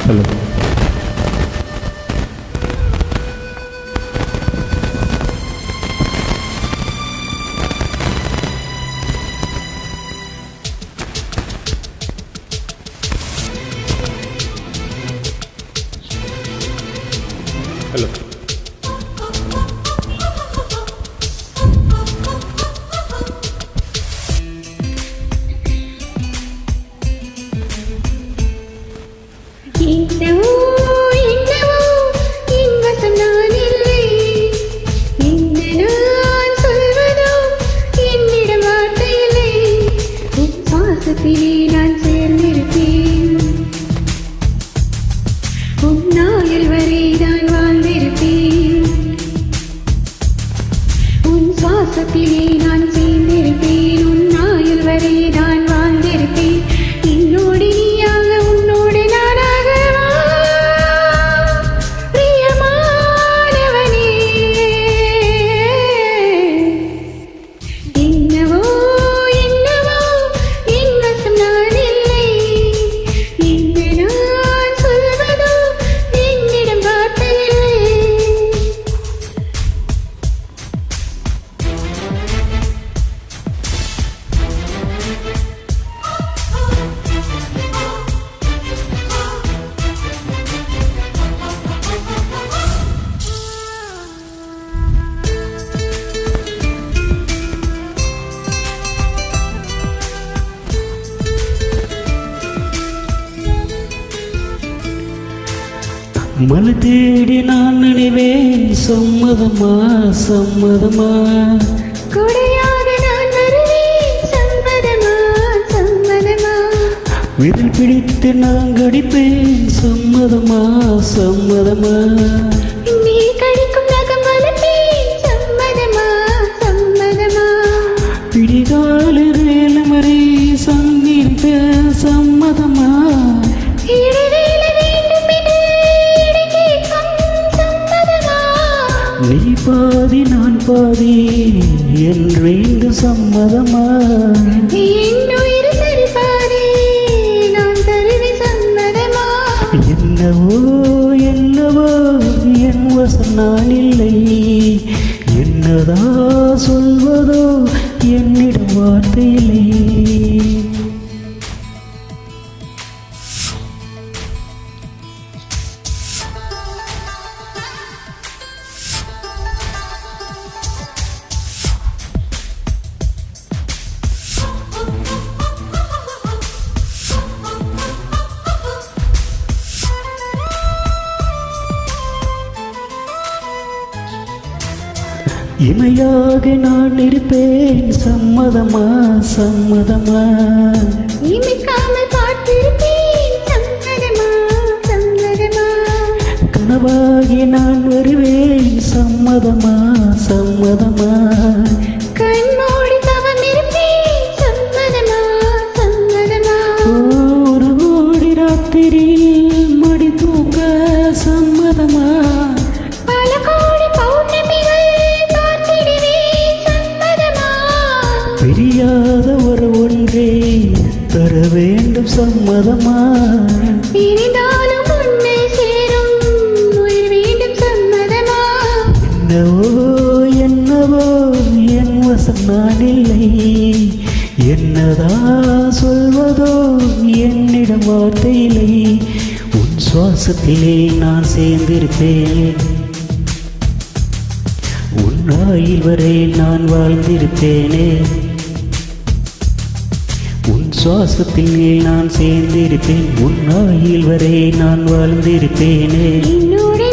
Hello. Hello. நான் சேர்ந்திருப்பேன், உன்னாயில் வரை நான் வாழ்ந்திருப்பேன், உன் சுவாசத்திலே நான் சேர்ந்திருப்பேன், உன்னாயில் வரை நான் வாழ்ந்திருப்பேன். என்னோடு நீயாக உன்னோடு நானாக வா பிரியமானவனே. என்னவோ மலை தேடி நான் நினைவேன், சம்மதமா சம்மதமா, கொடையாக நான் வருவேன், சம்மதமா சம்மதமா, விரல் பிடித்து நான் கடிப்பேன், சம்மதமா சம்மதமா, நீ கடிக்கும் நகம் வளர்ப்பேன், சம்மதமா சம்மதமா, பிடிகால வேலமறை சங்கிருப்பேன், சம்மதமா, நீ பாதி நான் பாதி என்று சம்மதமா, என்னுயிர் சரி பாதி நான் தருவேன், சம்மதமா. என்னவோ என்னவோ என் வசம் நான் இல்லை, என்னதா சொல்வதோ என்னிடம் வார்த்தை இல்லை. இமையாக நான் இருப்பேன், சம்மதமா சம்மதமா, இமைக்காமல் பார்த்திருப்பேன், சம்மதமா சம்மதமா, கனவாகி நான் வருவேன், சம்மதமா சம்மதமா, கண்மூடி தவம் இருப்பேன், சம்மதமா சம்மதமா, ஒரு கோடி ராத்திரியில் மடி தூங்க சம்மதமா, பல கோடி பௌர்ணமிகள் பார்த்திடுவேன், சம்மதமா, பிரியாத ஒரு ஒன்றே தர வேண்டும், சம்மதமா, பிரிந்தாலும் உன்னை சேரும் உயிர் வேண்டும், சம்மதமா. என்னவோ என்னவோ என் வசம் நான் இல்லை, என்னதா சொல்வதோ என்னிடம் வார்த்தை இல்லை, உன் சுவாசத்திலே நான் சேர்ந்திருப்பேன், உன் ஆயுள் வரை நான் வாழ்ந்திருப்பேனே, உன் சுவாசத்திலே நான் சேர்ந்திருப்பேன், உன் ஆயுள் வரை நான் வாழ்ந்திருப்பேனே. என்னோடு